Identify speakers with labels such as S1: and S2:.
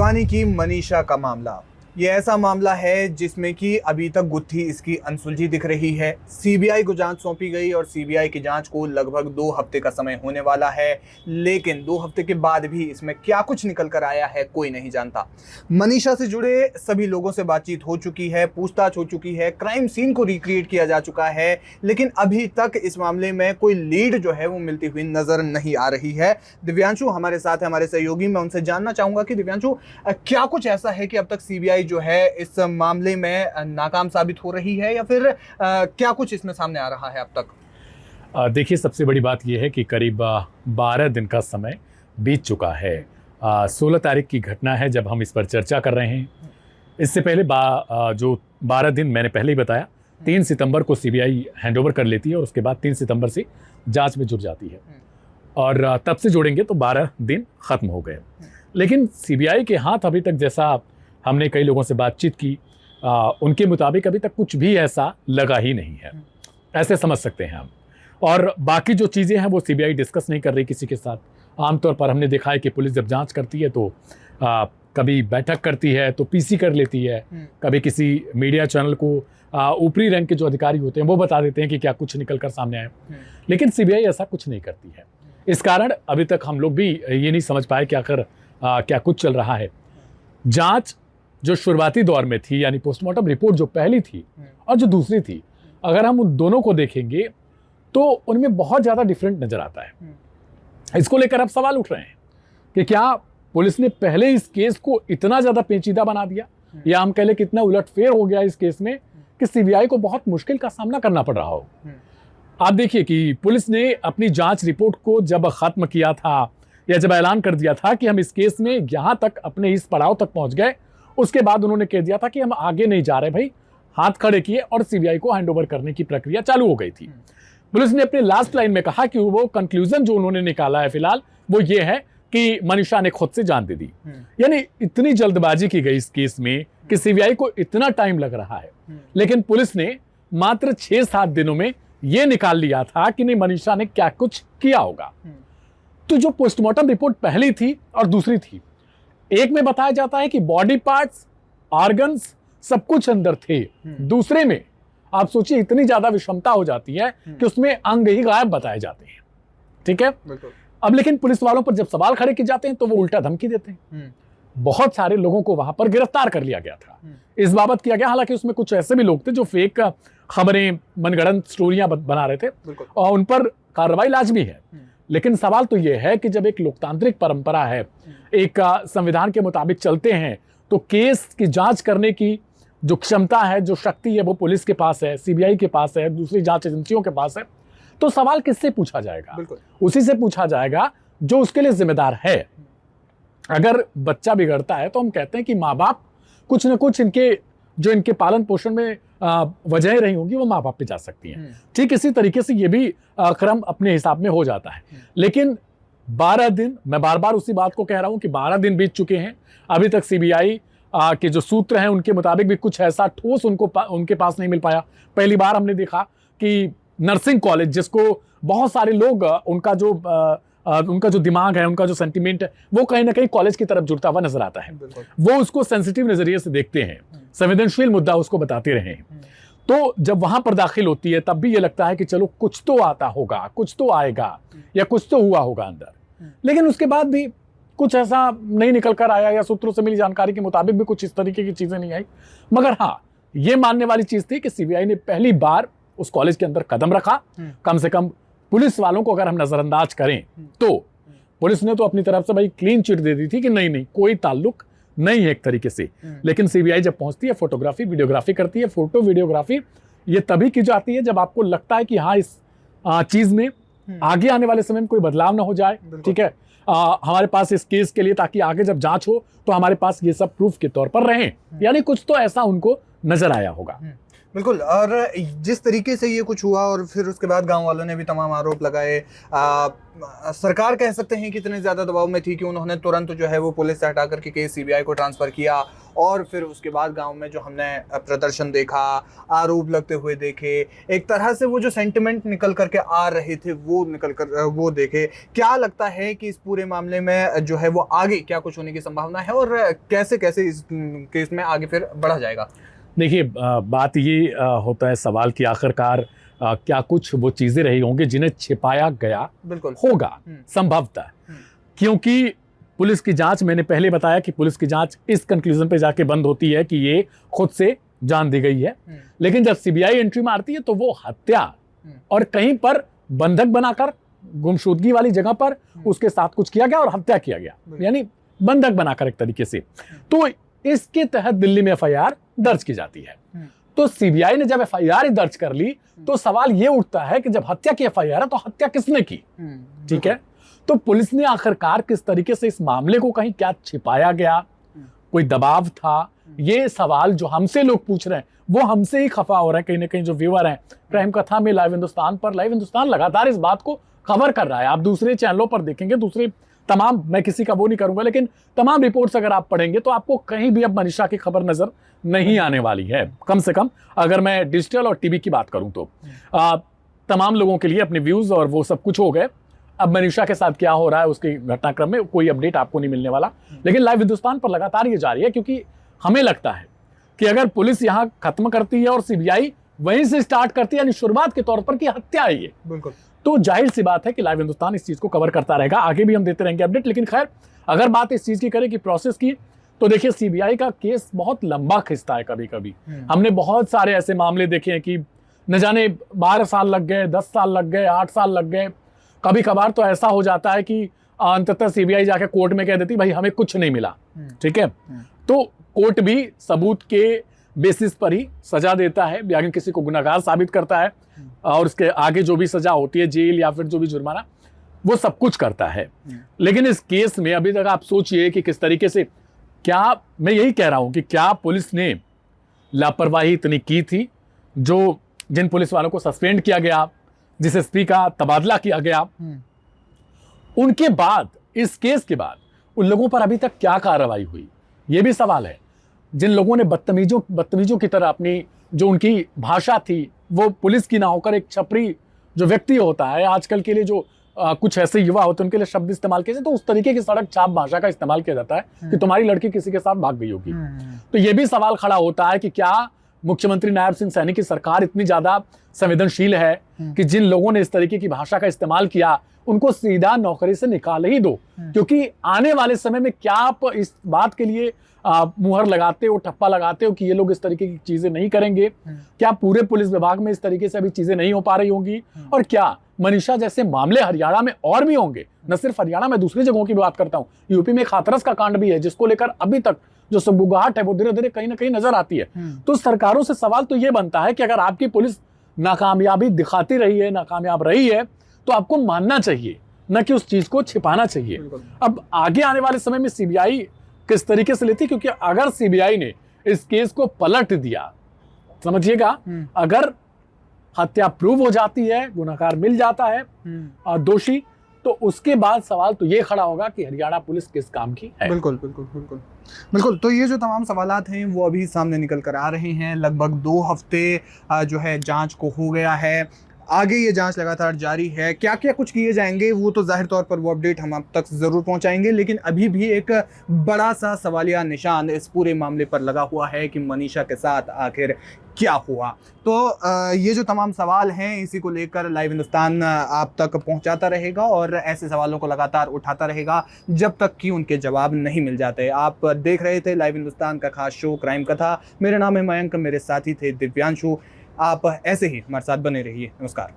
S1: भिवानी की मनीषा का मामला, ये ऐसा मामला है जिसमें कि अभी तक गुत्थी इसकी अनसुलझी दिख रही है। सीबीआई को जांच सौंपी गई और सीबीआई की जांच को लगभग 2 हफ्ते का समय होने वाला है, लेकिन 2 हफ्ते के बाद भी इसमें क्या कुछ निकल कर आया है कोई नहीं जानता। मनीषा से जुड़े सभी लोगों से बातचीत हो चुकी है, पूछताछ हो चुकी है, क्राइम सीन को रिक्रिएट किया जा चुका है, लेकिन अभी तक इस मामले में कोई लीड जो है वो मिलती हुई नजर नहीं आ रही है। दिव्यांशु हमारे साथ है, हमारे सहयोगी। मैं उनसे जानना चाहूंगा कि दिव्यांशु, क्या कुछ ऐसा है कि अब तक सीबीआई जो है इस मामले में नाकाम साबित हो रही है, या फिर क्या कुछ इसमें सामने आ रहा है अब तक?
S2: देखिए, सबसे बड़ी बात यह है कि करीब 12 दिन का समय बीत चुका है। 16 तारीख की घटना है जब हम इस पर चर्चा कर रहे हैं। इससे पहले जो 12 दिन मैंने पहले ही बताया, 3 सितंबर को सीबीआई हैंडओवर कर लेती है और उसके बाद 3 सितंबर से जांच में जुट जाती है, और तब से जोड़ेंगे तो 12 दिन खत्म हो गए। लेकिन सीबीआई के हाथ अभी तक, जैसा हमने कई लोगों से बातचीत की, उनके मुताबिक अभी तक कुछ भी ऐसा लगा ही नहीं है, ऐसे समझ सकते हैं हम। और बाकी जो चीज़ें हैं वो सीबीआई डिस्कस नहीं कर रही किसी के साथ। आमतौर पर हमने देखा है कि पुलिस जब जांच करती है तो कभी बैठक करती है तो पीसी कर लेती है, कभी किसी मीडिया चैनल को ऊपरी रैंक के जो अधिकारी होते हैं वो बता देते हैं कि क्या कुछ निकल कर सामने आए, लेकिन सीबीआई ऐसा कुछ नहीं करती है। इस कारण अभी तक हम लोग भी ये नहीं समझ पाए कि आखिर क्या कुछ चल रहा है। जांच जो शुरुआती दौर में थी, यानी पोस्टमार्टम रिपोर्ट जो पहली थी और जो दूसरी थी, अगर हम उन दोनों को देखेंगे तो उनमें बहुत ज़्यादा डिफरेंट नजर आता है। इसको लेकर अब सवाल उठ रहे हैं कि क्या पुलिस ने पहले इस केस को इतना ज़्यादा पेचीदा बना दिया, या हम कह लें कि इतना उलटफेर हो गया इस केस में कि सीबीआई को बहुत मुश्किल का सामना करना पड़ रहा हो। आप देखिए कि पुलिस ने अपनी जांच रिपोर्ट को जब खत्म किया था, या जब ऐलान कर दिया था कि हम इस केस में यहाँ तक, अपने इस पड़ाव तक पहुंच गए, उसके बाद उन्होंने कह दिया था कि हम आगे नहीं जा रहे भाई, हाथ खड़े किए और सीबीआई को हैंडओवर करने की प्रक्रिया चालू हो गई थी। पुलिस ने अपने लास्ट लाइन में कहा कि वो कंक्लूजन जो उन्होंने निकाला है फिलहाल वो ये है कि मनीषा ने खुद से जान दे दी। यानी इतनी जल्दबाजी की गई इस केस में कि सीबीआई को इतना टाइम लग रहा है, लेकिन पुलिस ने मात्र 6-7 दिनों में यह निकाल लिया था कि नहीं, मनीषा ने क्या कुछ किया होगा। तो जो पोस्टमार्टम रिपोर्ट पहली थी और दूसरी थी, एक में बताया जाता है कि बॉडी पार्ट्स, ऑर्गन्स सब कुछ अंदर थे, दूसरे में आप सोचिए इतनी ज्यादा विषमता हो जाती है कि उसमें अंग ही गायब बताए जाते हैं। ठीक है, अब लेकिन पुलिस वालों पर जब सवाल खड़े किए जाते हैं तो वो उल्टा धमकी देते हैं। बहुत सारे लोगों को वहां पर गिरफ्तार कर लिया गया था, इस बाबत किया गया। हालांकि उसमें कुछ ऐसे भी लोग थे जो फेक खबरें, मनगढ़ंत स्टोरियां बना रहे थे, और उन पर कार्रवाई लाजमी है। लेकिन सवाल तो यह है कि जब एक लोकतांत्रिक परंपरा है, एक संविधान के मुताबिक चलते हैं, तो केस की जांच करने की जो क्षमता है, जो शक्ति है, वो पुलिस के पास है, सीबीआई के पास है, दूसरी जांच एजेंसियों के पास है। तो सवाल किससे पूछा जाएगा? उसी से पूछा जाएगा जो उसके लिए जिम्मेदार है। अगर बच्चा बिगड़ता है तो हम कहते हैं कि माँ बाप कुछ न कुछ इनके पालन पोषण में वजह रही होंगी, वो माँ बाप पे जा सकती हैं। ठीक इसी तरीके से ये भी क्रम अपने हिसाब में हो जाता है। लेकिन 12 दिन, मैं बार बार उसी बात को कह रहा हूं कि 12 दिन बीत चुके हैं, अभी तक सीबीआई के जो सूत्र हैं उनके मुताबिक भी कुछ ऐसा ठोस उनके पास नहीं मिल पाया। पहली बार हमने देखा कि नर्सिंग कॉलेज, जिसको बहुत सारे लोग उनका जो दिमाग है, उनका जो सेंटिमेंट है, वो कहीं ना कहीं कॉलेज की तरफ जुड़ता हुआ नजर आता है। वो उसको सेंसिटिव नजरिए से देखते हैं, संवेदनशील मुद्दा उसको बताते रहे हैं। तो जब वहां पर दाखिल होती है तब भी ये लगता है कि चलो कुछ तो आता होगा, कुछ तो आएगा, या कुछ तो हुआ होगा अंदर। लेकिन उसके बाद भी कुछ ऐसा नहीं निकल कर आया, या सूत्रों से मिली जानकारी के मुताबिक भी कुछ इस तरीके की चीजें नहीं आई। मगर हाँ, ये मानने वाली चीज थी कि सीबीआई ने पहली बार उस कॉलेज के अंदर कदम रखा। कम से कम पुलिस वालों को अगर हम नजरअंदाज करें तो पुलिस ने तो अपनी तरफ से भाई क्लीन चिट दे दी थी कि नहीं कोई ताल्लुक नहीं है एक तरीके से। लेकिन सीबीआई जब पहुंचती है, फोटोग्राफी, वीडियोग्राफी करती है। फोटो वीडियोग्राफी ये तभी की जाती है जब आपको लगता है कि हाँ, इस चीज में आगे आने वाले समय में कोई बदलाव ना हो जाए। ठीक है, हमारे पास इस केस के लिए, ताकि आगे जब जांच हो तो हमारे पास ये सब प्रूफ के तौर पर रहें, यानी कुछ तो ऐसा उनको नजर आया होगा।
S1: बिल्कुल। और जिस तरीके से ये कुछ हुआ और फिर उसके बाद गांव वालों ने भी तमाम आरोप लगाए, सरकार कह सकते हैं कि इतने ज़्यादा दबाव में थी कि उन्होंने तुरंत जो है वो पुलिस से हटा करके केस सीबीआई को ट्रांसफ़र किया, और फिर उसके बाद गांव में जो हमने प्रदर्शन देखा, आरोप लगते हुए देखे, एक तरह से वो जो सेंटिमेंट निकल करके आ रहे थे वो निकल कर वो देखे। क्या लगता है कि इस पूरे मामले में जो है वो आगे क्या कुछ होने की संभावना है और कैसे कैसे इस केस में आगे फिर बढ़ा जाएगा?
S2: देखिए, बात ये होता है सवाल कि आखिरकार क्या कुछ वो चीजें रही होंगी जिन्हें छिपाया गया
S1: बिल्कुल
S2: होगा, संभवतः, क्योंकि पुलिस की जांच, मैंने पहले बताया कि पुलिस की जांच इस कंक्लूजन पे जाके बंद होती है कि ये खुद से जान दी गई है। लेकिन जब सीबीआई एंट्री मारती है तो वो हत्या और कहीं पर बंधक बनाकर गुमशुदगी वाली जगह पर उसके साथ कुछ किया गया और हत्या किया गया, यानी बंधक बनाकर एक तरीके से। तो इसके तहत दिल्ली में एफआईआर दर्ज की जाती है। तो सीबीआई ने जब एफआईआर दर्ज कर ली तो सवाल ये उठता है कि जब हत्या की एफआईआर है तो हत्या किसने की? ठीक है, तो पुलिस ने आखिरकार किस तरीके से इस मामले को, कहीं क्या छिपाया गया, कोई दबाव था, ये सवाल जो हमसे लोग पूछ रहे हैं वो हमसे ही खफा हो रहे हैं। कहीं ना कहीं जो व्यूअर हैं क्राइम कथा में लाइव हिंदुस्तान लगातार इस बात को कवर कर रहा है। आप दूसरे चैनलों पर देखेंगे, दूसरे तमाम, मैं किसी का वो नहीं करूंगा, लेकिन तमाम रिपोर्ट्स अगर आप पढ़ेंगे तो आपको कहीं भी अब मनीषा की खबर नजर नहीं आने वाली है। कम से कम अगर मैं डिजिटल और टीवी की बात करूं तो तमाम लोगों के लिए अपने व्यूज और वो सब कुछ हो गए। अब मनीषा के साथ क्या हो रहा है उसके घटनाक्रम में कोई अपडेट आपको नहीं मिलने वाला। लेकिन लाइव हिंदुस्तान पर लगातार ये जारी है, क्योंकि हमें लगता है कि अगर पुलिस यहाँ खत्म करती है और सीबीआई वहीं से स्टार्ट करती है, यानी शुरुआत के तौर पर कि हत्या है ये,
S1: बिल्कुल,
S2: तो जाहिर सी बात है कि लाइव हिंदुस्तान इस चीज को कवर करता रहेगा। आगे भी हम देते रहेंगे अपडेट। लेकिन खैर, अगर बात इस चीज की करें कि प्रोसेस की, तो देखिए सीबीआई का केस बहुत लंबा खिंचता है। कभी कभी हमने बहुत सारे ऐसे मामले देखे हैं कि न जाने 12 साल लग गए, 10 साल लग गए, 8 साल लग गए। कभी कभार तो ऐसा हो जाता है कि अंततः सीबीआई जाके कोर्ट में कह देती भाई हमें कुछ नहीं मिला। ठीक है, तो कोर्ट भी सबूत के बेसिस पर ही सजा देता है, या किसी को गुनहगार साबित करता है और उसके आगे जो भी सजा होती है, जेल या फिर जो भी जुर्माना, वो सब कुछ करता है। लेकिन इस केस में अभी तक आप सोचिए कि किस तरीके से, क्या मैं यही कह रहा हूं कि क्या पुलिस ने लापरवाही इतनी की थी, जो जिन पुलिस वालों को सस्पेंड किया गया, जिस एसपी का तबादला किया गया, उनके बाद, इस केस के बाद उन लोगों पर अभी तक क्या कार्रवाई हुई, ये भी सवाल है। जिन लोगों ने बदतमीजों की तरह अपनी जो उनकी भाषा थी वो पुलिस की ना होकर एक छपरी जो व्यक्ति होता है, आजकल के लिए जो कुछ ऐसे युवा होते हैं उनके लिए शब्द इस्तेमाल किए, तो उस तरीके की सड़क छाप भाषा का इस्तेमाल किया जाता है कि तुम्हारी लड़की किसी के साथ भाग गई होगी। तो ये भी सवाल खड़ा होता है कि क्या मुख्यमंत्री नायब सिंह सैनी की सरकार इतनी ज्यादा संवेदनशील है कि जिन लोगों ने इस तरीके की भाषा का इस्तेमाल किया उनको सीधा नौकरी से निकाल ही दो, क्योंकि आने वाले समय में क्या आप इस बात के लिए मुहर लगाते हो, ठप्पा लगाते हो कि ये लोग इस तरीके की चीजें नहीं करेंगे? क्या पूरे पुलिस विभाग में इस तरीके से अभी चीजें नहीं हो पा रही होंगी? और क्या मनीषा जैसे मामले हरियाणा में और भी होंगे? न सिर्फ हरियाणा में, दूसरी जगहों की बात करता हूँ, यूपी में हाथरस का कांड भी है जिसको लेकर अभी तक जो सुगबुगाहट है वो धीरे धीरे कहीं ना कहीं नजर आती है। तो सरकारों से सवाल तो ये बनता है कि अगर आपकी पुलिस नाकामयाबी दिखाती रही है, नाकामयाब रही है, तो आपको मानना चाहिए, न कि उस चीज को छिपाना चाहिए। अब आगे आने वाले समय में सीबीआई किस तरीके से लेती, क्योंकि अगर सीबीआई ने इस केस को पलट दिया, समझिएगा, अगर हत्या प्रूव हो जाती है, गुनहगार मिल जाता है दोषी, तो उसके बाद सवाल तो ये खड़ा होगा कि हरियाणा पुलिस किस काम की है।
S1: बिल्कुल बिल्कुल बिल्कुल बिल्कुल। तो ये जो तमाम सवालात हैं वो अभी सामने निकल कर आ रहे हैं। लगभग 2 हफ्ते जो है जांच को हो गया है, आगे ये जांच लगातार जारी है। क्या क्या कुछ किए जाएंगे वो तो जाहिर तौर पर वो अपडेट हम आप तक ज़रूर पहुंचाएंगे, लेकिन अभी भी एक बड़ा सा सवालिया निशान इस पूरे मामले पर लगा हुआ है कि मनीषा के साथ आखिर क्या हुआ। तो ये जो तमाम सवाल हैं इसी को लेकर लाइव हिंदुस्तान आप तक पहुंचाता रहेगा और ऐसे सवालों को लगातार उठाता रहेगा जब तक कि उनके जवाब नहीं मिल जाते। आप देख रहे थे लाइव हिंदुस्तान का खास शो क्राइम कथा। मेरा नाम है मयंक, मेरे साथी थे दिव्यांशु। आप ऐसे ही हमारे साथ बने रहिए। नमस्कार।